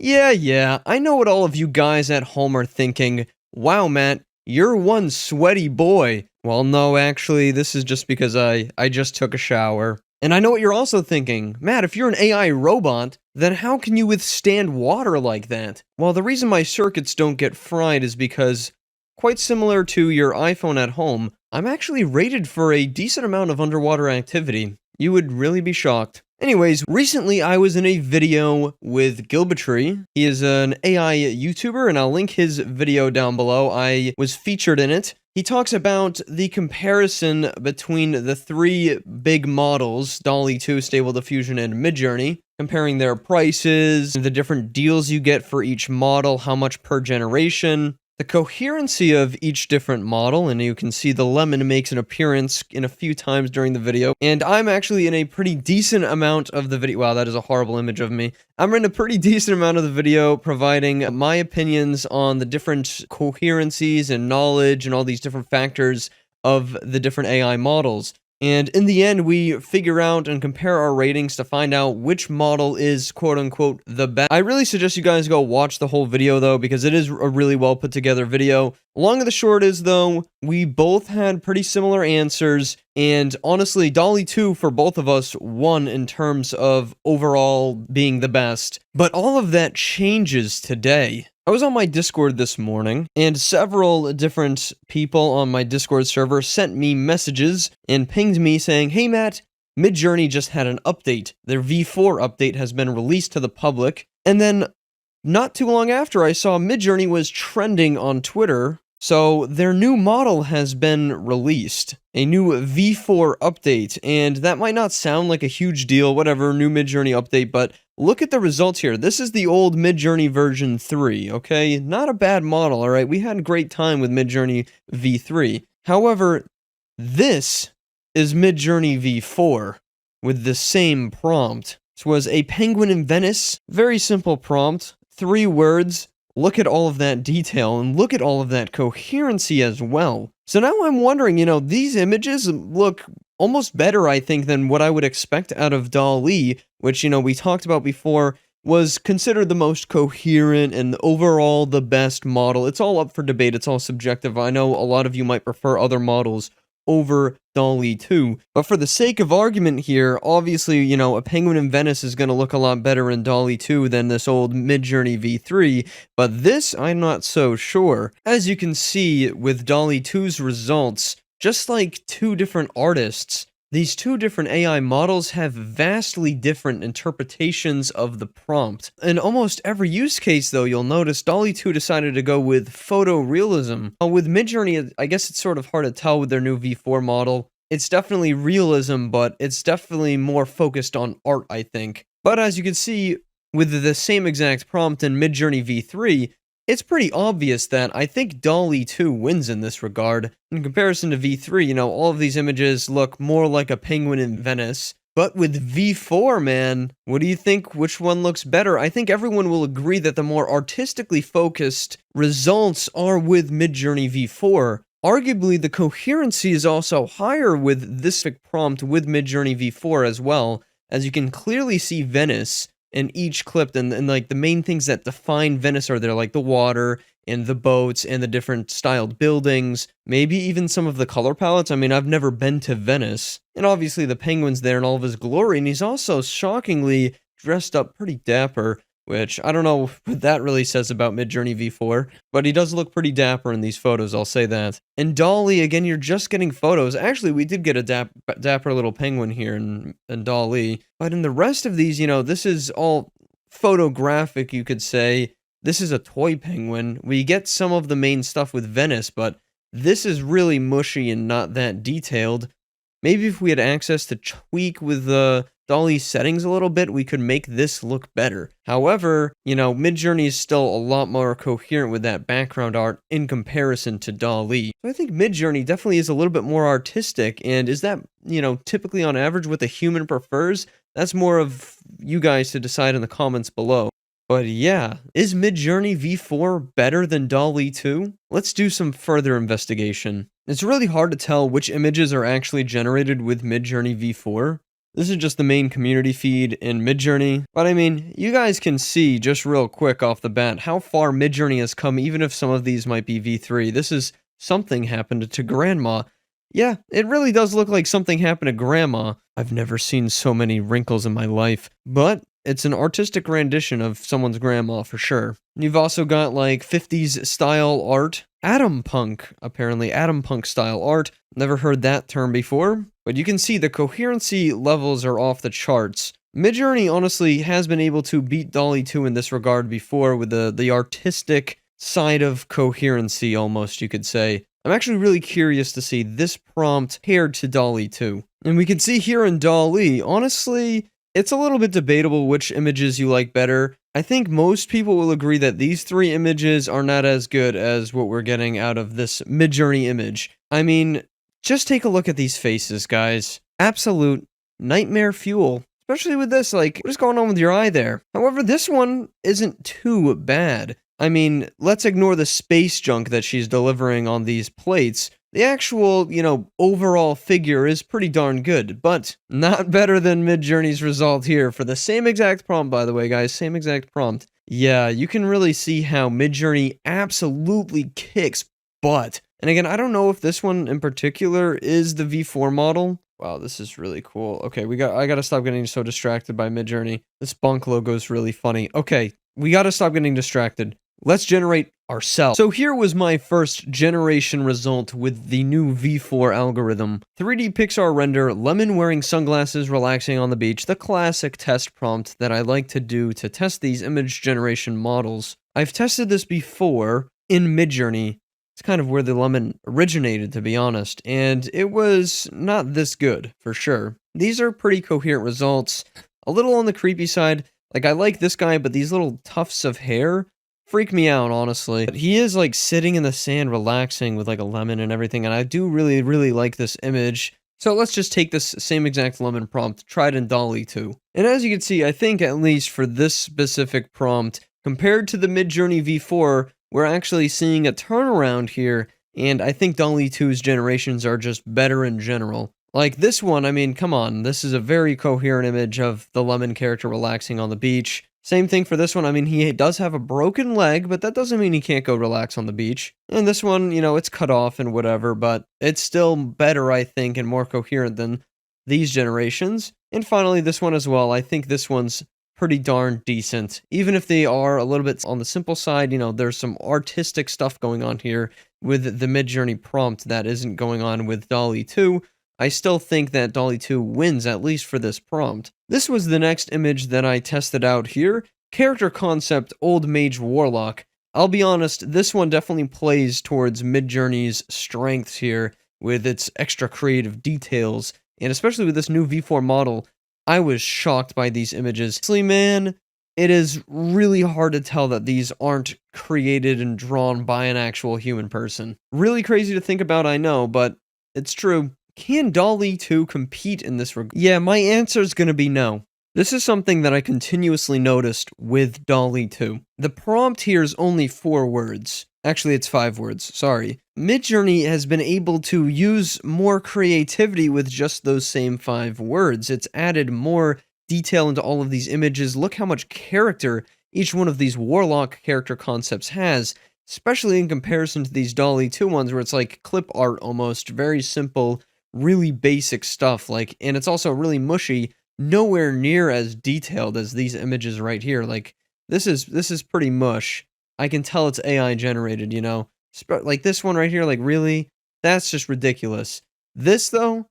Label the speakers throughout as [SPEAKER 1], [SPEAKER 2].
[SPEAKER 1] Yeah, I know what all of you guys at home are thinking. Wow, Matt, you're one sweaty boy. Well, no, actually, this is just because I just took a shower. And I know what you're also thinking. Matt, if you're an AI robot, then how can you withstand water like that? Well, the reason my circuits don't get fried is because, quite similar to your iPhone at home, I'm actually rated for a decent amount of underwater activity. You would really be shocked. Anyways, recently I was in a video with Gilbatry. He is an AI YouTuber, and I'll link his video down below. I was featured in it. He talks about the comparison between the three big models, DALL-E 2, Stable Diffusion, and Midjourney, comparing their prices, the different deals you get for each model, how much per generation, the coherency of each different model, and you can see the lemon makes an appearance in a few times during the video, and I'm actually in a pretty decent amount of the video. Wow, that is a horrible image of me. I'm in a pretty decent amount of the video providing my opinions on the different coherencies and knowledge and all these different factors of the different AI models. And in the end, we figure out and compare our ratings to find out which model is quote-unquote the best. I really suggest you guys go watch the whole video, though, because it is a really well put together video. Long and the short is, though, we both had pretty similar answers, and honestly, DALL-E 2 for both of us won in terms of overall being the best. But all of that changes today. I was on my Discord this morning, and several different people on my Discord server sent me messages and pinged me saying, "Hey Matt, Midjourney just had an update. Their V4 update has been released to the public." And then, not too long after, I saw Midjourney was trending on Twitter, so their new model has been released. A new V4 update, and that might not sound like a huge deal, whatever, new Midjourney update, but look at the results here. This is the old Midjourney version 3, okay? Not a bad model, alright? We had a great time with Midjourney V3. However, this is Midjourney V4 with the same prompt. This was a penguin in Venice, very simple prompt, 3 words. Look at all of that detail, and look at all of that coherency as well. So now I'm wondering, these images look almost better, I think, than what I would expect out of DALL-E, which, we talked about before, was considered the most coherent and overall the best model. It's all up for debate, it's all subjective. I know a lot of you might prefer other models over DALL-E 2. But for the sake of argument here, obviously, a penguin in Venice is going to look a lot better in DALL-E 2 than this old Midjourney V3, but this, I'm not so sure. As you can see with DALL-E 2's results, just like two different artists, these two different AI models have vastly different interpretations of the prompt. In almost every use case, though, you'll notice DALL-E 2 decided to go with photorealism. With Midjourney, I guess it's sort of hard to tell with their new V4 model. It's definitely realism, but it's definitely more focused on art, I think. But as you can see, with the same exact prompt in Midjourney V3, it's pretty obvious that I think DALL-E 2 wins in this regard. In comparison to V3, all of these images look more like a penguin in Venice. But with V4, man, what do you think? Which one looks better? I think everyone will agree that the more artistically focused results are with Midjourney V4. Arguably, the coherency is also higher with this prompt with Midjourney V4 as well, as you can clearly see Venice in each clip, and like the main things that define Venice are there, like the water and the boats and the different styled buildings, maybe even some of the color palettes. I mean, I've never been to Venice, and obviously the penguin's there in all of his glory, and he's also shockingly dressed up pretty dapper, which I don't know what that really says about Midjourney V4, but he does look pretty dapper in these photos, I'll say that. In DALL-E, again, you're just getting photos. Actually, we did get a dapper little penguin here in DALL-E, but in the rest of these, this is all photographic, you could say. This is a toy penguin. We get some of the main stuff with Venice, but this is really mushy and not that detailed. Maybe if we had access to tweak with the DALL-E settings a little bit, we could make this look better. However, Midjourney is still a lot more coherent with that background art in comparison to DALL-E. So I think Midjourney definitely is a little bit more artistic, and is that, typically on average what the human prefers? That's more of you guys to decide in the comments below. But yeah, is Midjourney V4 better than DALL-E 2? Let's do some further investigation. It's really hard to tell which images are actually generated with Midjourney V4. This is just the main community feed in Midjourney. But I mean, you guys can see just real quick off the bat how far Midjourney has come, even if some of these might be V3. This is something happened to grandma. Yeah, it really does look like something happened to grandma. I've never seen so many wrinkles in my life, but it's an artistic rendition of someone's grandma for sure. You've also got like 50s style art. Atom punk, apparently atom punk style art. Never heard that term before, but you can see the coherency levels are off the charts. Midjourney honestly has been able to beat DALL-E 2 in this regard before with the artistic side of coherency almost, you could say. I'm actually really curious to see this prompt paired to DALL-E 2. And we can see here in DALL-E, honestly, it's a little bit debatable which images you like better. I think most people will agree that these three images are not as good as what we're getting out of this Midjourney image. I mean, just take a look at these faces, guys. Absolute nightmare fuel. Especially with this, like, what is going on with your eye there? However, this one isn't too bad. I mean, let's ignore the space junk that she's delivering on these plates. The actual, overall figure is pretty darn good, but not better than Midjourney's result here for the same exact prompt, by the way, guys. Same exact prompt. Yeah, you can really see how Midjourney absolutely kicks butt. And again, I don't know if this one in particular is the V4 model. Wow, this is really cool. Okay, I gotta stop getting so distracted by Midjourney. This bunk logo is really funny. Okay, we gotta stop getting distracted. Let's generate ourselves. So here was my first generation result with the new V4 algorithm. 3D Pixar render, lemon wearing sunglasses relaxing on the beach, the classic test prompt that I like to do to test these image generation models. I've tested this before in Midjourney. It's kind of where the lemon originated, to be honest, and it was not this good, for sure. These are pretty coherent results, a little on the creepy side. Like, I like this guy, but these little tufts of hair freak me out, honestly. But he is, like, sitting in the sand, relaxing with, like, a lemon and everything, and I do really, really like this image. So let's just take this same exact lemon prompt, try it in DALL-E 2. And as you can see, I think at least for this specific prompt, compared to the Midjourney V4, we're actually seeing a turnaround here, and I think DALL-E 2's generations are just better in general. Like this one, I mean, come on, this is a very coherent image of the lemon character relaxing on the beach. Same thing for this one. I mean, he does have a broken leg, but that doesn't mean he can't go relax on the beach. And this one, it's cut off and whatever, but it's still better, I think, and more coherent than these generations. And finally, this one as well. I think this one's pretty darn decent. Even if they are a little bit on the simple side, there's some artistic stuff going on here with the Midjourney prompt that isn't going on with DALL-E 2. I still think that DALL-E 2 wins, at least for this prompt. This was the next image that I tested out here. Character concept, Old Mage Warlock. I'll be honest, this one definitely plays towards Midjourney's strengths here with its extra creative details, and especially with this new V4 model, I was shocked by these images. Honestly, man, it is really hard to tell that these aren't created and drawn by an actual human person. Really crazy to think about, I know, but it's true. Can DALL-E 2 compete in this regard? Yeah, my answer is going to be no. This is something that I continuously noticed with DALL-E 2. The prompt here is only 4 words. Actually, it's 5 words, sorry. Midjourney has been able to use more creativity with just those same 5 words. It's added more detail into all of these images. Look how much character each one of these Warlock character concepts has, especially in comparison to these DALL-E 2 ones where it's like clip art almost, very simple, really basic stuff, and it's also really mushy, nowhere near as detailed as these images right here. Like, this is pretty mush. I can tell it's AI generated, Like this one right here, like really? That's just ridiculous. This though,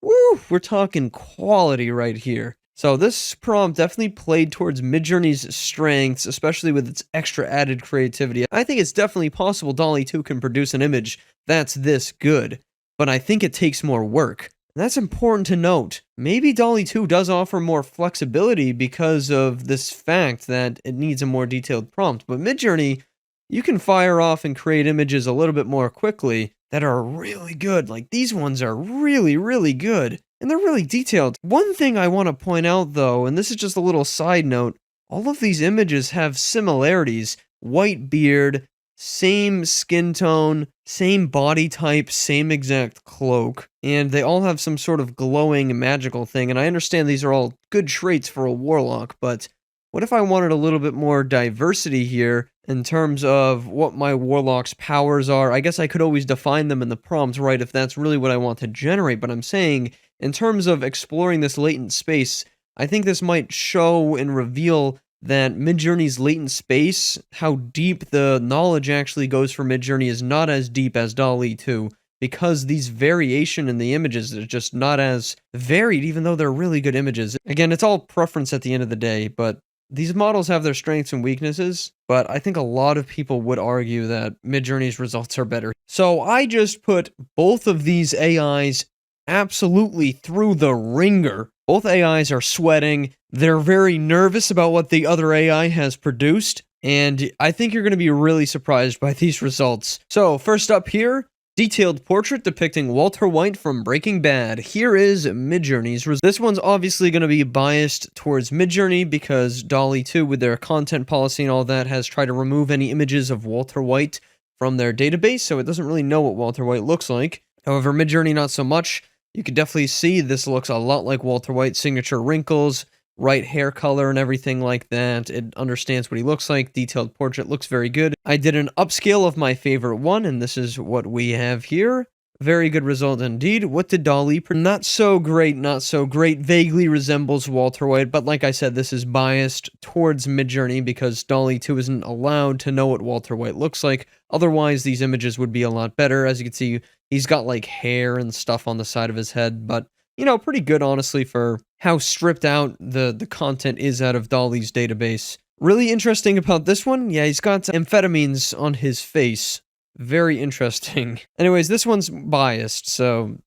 [SPEAKER 1] woo, we're talking quality right here. So this prompt definitely played towards Midjourney's strengths, especially with its extra added creativity. I think it's definitely possible DALL-E 2 can produce an image that's this good, but I think it takes more work. That's important to note. Maybe DALL-E 2 does offer more flexibility because of this fact that it needs a more detailed prompt, but Midjourney, you can fire off and create images a little bit more quickly that are really good. Like, these ones are really, really good, and they're really detailed. One thing I want to point out, though, and this is just a little side note, all of these images have similarities. White beard, same skin tone, same body type, same exact cloak, and they all have some sort of glowing magical thing, and I understand these are all good traits for a warlock, but what if I wanted a little bit more diversity here in terms of what my warlock's powers are? I guess I could always define them in the prompt, right, if that's really what I want to generate, but I'm saying, in terms of exploring this latent space, I think this might show and reveal that Midjourney's latent space, how deep the knowledge actually goes for Midjourney is not as deep as DALL-E 2, because these variation in the images are just not as varied, even though they're really good images. Again, it's all preference at the end of the day, but these models have their strengths and weaknesses, but I think a lot of people would argue that Midjourney's results are better. So I just put both of these AIs absolutely through the ringer. Both AIs are sweating. They're very nervous about what the other AI has produced, and I think you're going to be really surprised by these results. So first up here, detailed portrait depicting Walter White from Breaking Bad. Here is Midjourney's result. This one's obviously going to be biased towards Midjourney because DALL-E 2, with their content policy and all that, has tried to remove any images of Walter White from their database, so it doesn't really know what Walter White looks like. However, Midjourney not so much. You could definitely see this looks a lot like Walter White's signature wrinkles, right hair color and everything like that. It understands what he looks like. Detailed portrait looks very good. I did an upscale of my favorite one, and this is what we have here. Very good result indeed. What did DALL-E? Not so great, not so great. Vaguely resembles Walter White, but like I said, this is biased towards Midjourney because DALL-E 2 isn't allowed to know what Walter White looks like. Otherwise, these images would be a lot better. As you can see, he's got like hair and stuff on the side of his head, but you know, pretty good honestly for how stripped out the content is out of DALL-E's database. Really interesting about this one, yeah, he's got amphetamines on his face. Very interesting. Anyways, this one's biased, so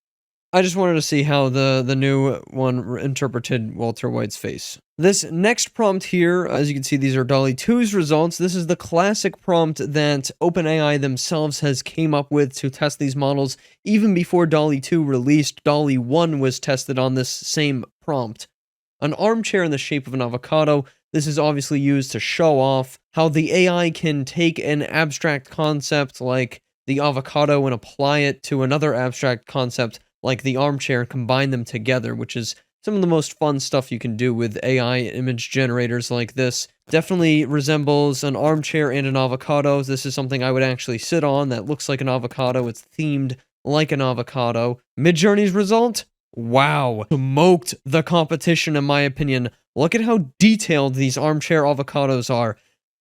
[SPEAKER 1] I just wanted to see how the new one interpreted Walter White's face. This next prompt here, as you can see, these are DALL-E 2's results. This is the classic prompt that OpenAI themselves has came up with to test these models. Even before DALL-E 2 released, DALL-E 1 was tested on this same prompt. An armchair in the shape of an avocado. This is obviously used to show off how the AI can take an abstract concept like the avocado and apply it to another abstract concept like the armchair and combine them together, which is some of the most fun stuff you can do with AI image generators like this. Definitely resembles an armchair and an avocado. This is something I would actually sit on that looks like an avocado. It's themed like an avocado. Midjourney's result? Wow. Smoked the competition in my opinion. Look at how detailed these armchair avocados are.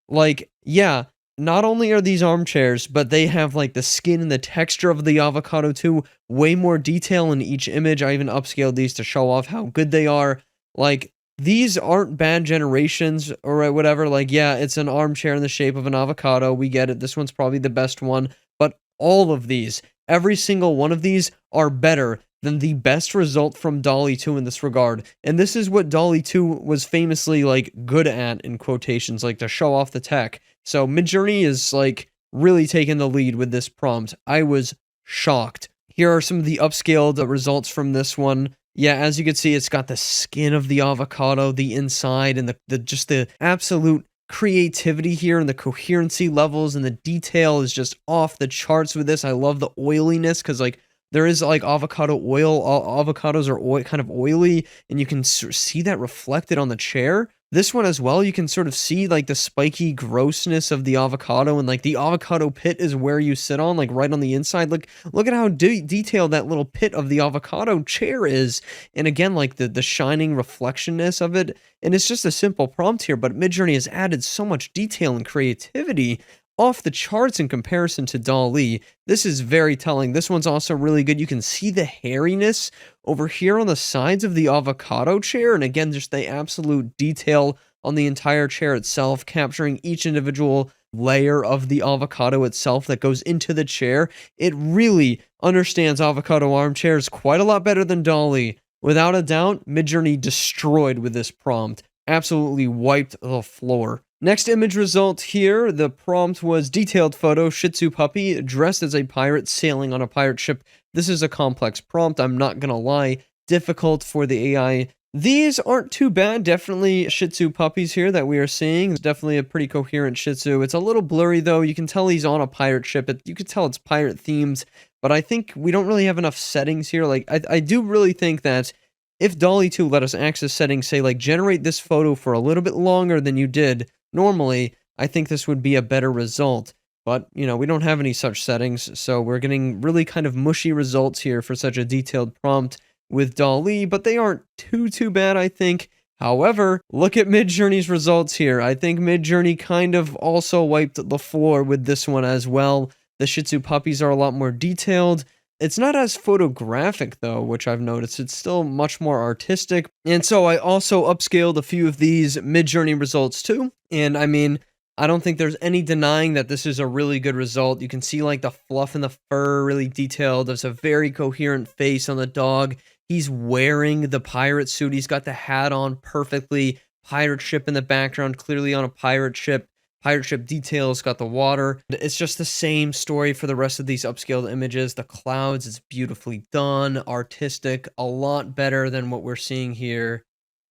[SPEAKER 1] Like, yeah, not only are these armchairs, but they have like the skin and the texture of the avocado too. Way more detail in each image. I even upscaled these to show off how good they are. Like, these aren't bad generations or whatever. Like, yeah, it's an armchair in the shape of an avocado. We get it. This one's probably the best one. But all of these, every single one of these are better than the best result from DALL-E 2 in this regard. And this is what DALL-E 2 was famously, like, good at, in quotations, like, to show off the tech. So Midjourney is, like, really taking the lead with this prompt. I was shocked. Here are some of the upscaled results from this one. Yeah, as you can see, it's got the skin of the avocado, the inside, and just the absolute creativity here and the coherency levels and the detail is just off the charts with this. I love the oiliness because, like, there is like avocado oil. Avocados are kind of oily, and you can see that reflected on the chair. This one as well, you can sort of see like the spiky grossness of the avocado, and like the avocado pit is where you sit on, like right on the inside. Look at how detailed that little pit of the avocado chair is, and again, like the shining reflectionness of it. And it's just a simple prompt here, but Midjourney has added so much detail and creativity off the charts in comparison to DALL-E. This is very telling. This one's also really good. You can see the hairiness over here on the sides of the avocado chair, and again, just the absolute detail on the entire chair itself, capturing each individual layer of the avocado itself that goes into the chair. It really understands avocado armchairs quite a lot better than DALL-E. Without a doubt, Midjourney destroyed with this prompt. Absolutely wiped the floor. Next image result here, the prompt was detailed photo, Shih Tzu puppy, dressed as a pirate sailing on a pirate ship. This is a complex prompt, I'm not gonna lie. Difficult for the AI These aren't too bad. Definitely Shih Tzu puppies here that we are seeing. It's definitely a pretty coherent Shih Tzu. It's a little blurry though. You can tell he's on a pirate ship. You can tell it's pirate themed, but I think we don't really have enough settings here. Like I do really think that if DALL-E 2 let us access settings, say like generate this photo for a little bit longer than you did normally, I think this would be a better result. But, you know, we don't have any such settings, so we're getting really kind of mushy results here for such a detailed prompt with DALL-E, but they aren't too bad, I think. However, look at Midjourney's results here. I think Midjourney kind of also wiped the floor with this one as well. The Shih Tzu puppies are a lot more detailed. It's not as photographic though, which I've noticed. It's still much more artistic. And so I also upscaled a few of these Midjourney results too. And I mean, I don't think there's any denying that this is a really good result. You can see like the fluff in the fur really detailed. There's a very coherent face on the dog. He's wearing the pirate suit. He's got the hat on perfectly. Pirate ship in the background, clearly on a pirate ship. Pirate ship details, got the water. It's just the same story for the rest of these upscaled images. The clouds, it's beautifully done, artistic, a lot better than what we're seeing here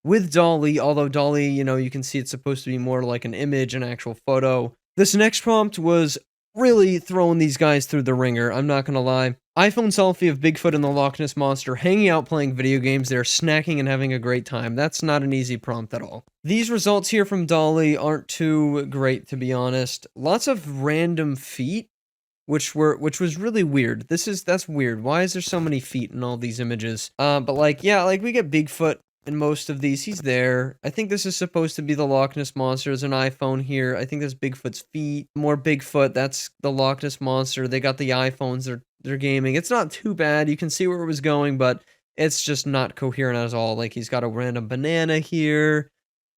[SPEAKER 1] with DALL-E, although DALL-E, you know, you can see it's supposed to be more like an image, an actual photo. This next prompt was really throwing these guys through the ringer, I'm not gonna lie. iPhone selfie of Bigfoot and the Loch Ness Monster hanging out playing video games. They're snacking and having a great time. That's not an easy prompt at all. These results here from DALL-E aren't too great, to be honest. Lots of random feet, which was really weird. That's weird. Why is there so many feet in all these images? But like, yeah, like we get Bigfoot in most of these. He's there. I think this is supposed to be the Loch Ness Monster. There's an iPhone here. I think that's Bigfoot's feet. More Bigfoot. That's the Loch Ness Monster. They got the iPhones. They're gaming. It's not too bad. You can see where it was going, but it's just not coherent at all. Like he's got a random banana here.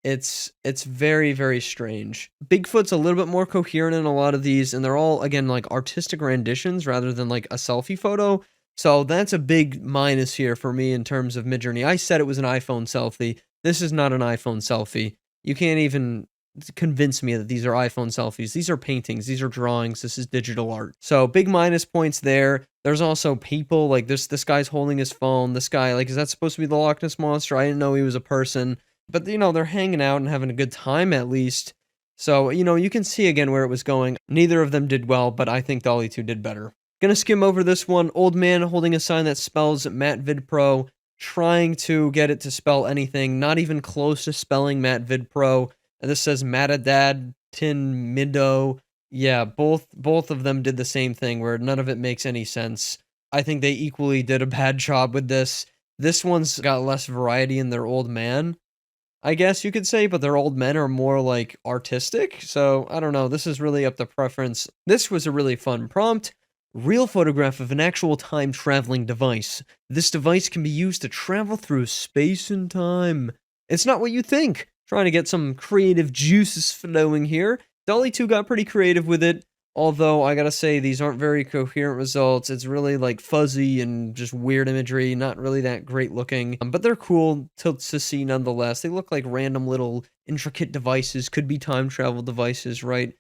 [SPEAKER 1] It's very strange. Bigfoot's a little bit more coherent in a lot of these, and they're all, again, like artistic renditions rather than like a selfie photo. So that's a big minus here for me in terms of Midjourney. I said it was an iPhone selfie. This is not an iPhone selfie. You can't even convince me that these are iPhone selfies. These are paintings. These are drawings. This is digital art. So big minus points there. There's also people, like this guy's holding his phone. This guy, like, is that supposed to be the Loch Ness Monster? I didn't know he was a person. But, you know, they're hanging out and having a good time at least. So, you know, you can see again where it was going. Neither of them did well, but I think DALL-E 2 did better. Gonna skim over this one. Old man holding a sign that spells MattVidPro, trying to get it to spell anything, not even close to spelling MattVidPro. And this says Mattadad Tin Mido. Yeah, both of them did the same thing where none of it makes any sense. I think they equally did a bad job with this. This one's got less variety in their old man, I guess you could say, but their old men are more like artistic. So I don't know. This is really up to preference. This was a really fun prompt. Real photograph of an actual time traveling device. This device can be used to travel through space and time. It's not what you think. Trying to get some creative juices flowing here. DALL-E 2 got pretty creative with it. Although, I gotta say, these aren't very coherent results. It's really, like, fuzzy and just weird imagery. Not really that great looking. But they're cool to see nonetheless. They look like random little intricate devices. Could be time travel devices, right?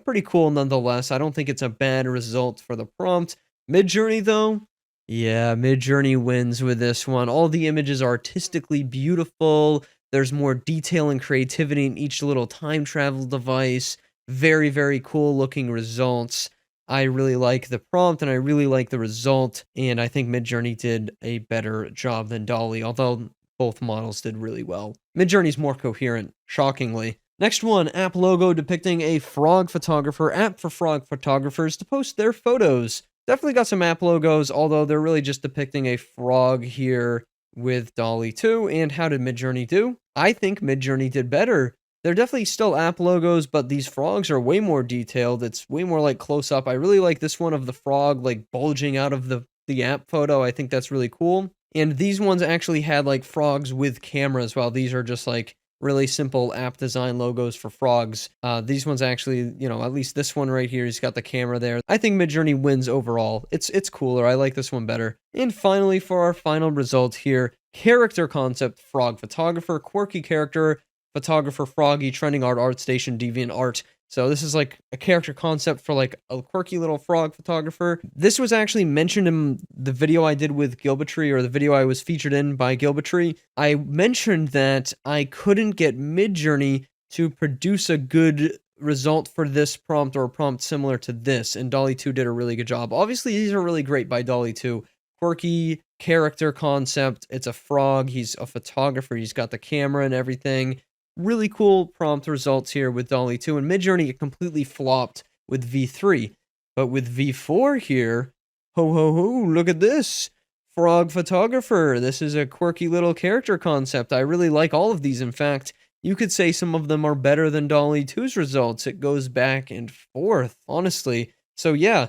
[SPEAKER 1] Pretty cool nonetheless. I don't think it's a bad result for the prompt. Midjourney, though? Yeah, Midjourney wins with this one. All the images are artistically beautiful. There's more detail and creativity in each little time travel device. Very cool looking results. I really like the prompt and I really like the result, and I think Midjourney did a better job than DALL-E, although both models did really well. Midjourney's more coherent, shockingly. Next one, app logo depicting a frog photographer, app for frog photographers to post their photos. Definitely got some app logos, although they're really just depicting a frog here with DALL-E 2. And how did Midjourney do? I think Midjourney did better. They're definitely still app logos, but these frogs are way more detailed. It's way more like close up. I really like this one of the frog like bulging out of the app photo. I think that's really cool. And these ones actually had like frogs with cameras, while these are just like really simple app design logos for frogs. These ones actually, you know, at least this one right here, he's got the camera there. I think Midjourney wins overall. It's cooler. I like this one better. And finally, for our final result here, character concept frog photographer, quirky character, photographer Froggy, trending art, ArtStation, Deviant Art. So this is like a character concept for like a quirky little frog photographer. This was actually mentioned in the video I did with Gilbatree, or the video I was featured in by Gilbatree. I mentioned that I couldn't get Midjourney to produce a good result for this prompt, or a prompt similar to this, and DALL-E 2 did a really good job. Obviously, these are really great by DALL-E 2. Quirky character concept. It's a frog. He's a photographer. He's got the camera and everything. Really cool prompt results here with DALL-E 2, and Midjourney, it completely flopped with V3. But with V4 here, ho ho ho, look at this! Frog photographer. This is a quirky little character concept. I really like all of these. In fact, you could say some of them are better than DALL-E 2's results. It goes back and forth, honestly. So yeah,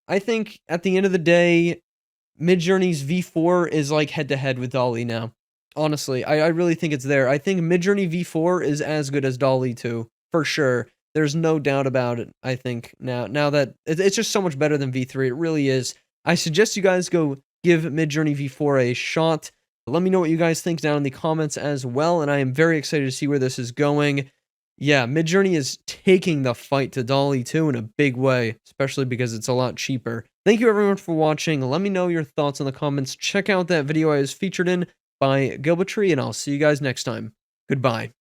[SPEAKER 1] I think at the end of the day, Midjourney's V4 is like head-to-head with DALL-E now. Honestly, I really think it's there. I think Midjourney V4 is as good as DALL-E 2, for sure. There's no doubt about it, I think, now that it's just so much better than V3. It really is. I suggest you guys go give Midjourney V4 a shot. Let me know what you guys think down in the comments as well, and I am very excited to see where this is going. Yeah, Midjourney is taking the fight to DALL-E 2 in a big way, especially because it's a lot cheaper. Thank you everyone for watching. Let me know your thoughts in the comments. Check out that video I was featured in by Gilbatree, and I'll see you guys next time. Goodbye.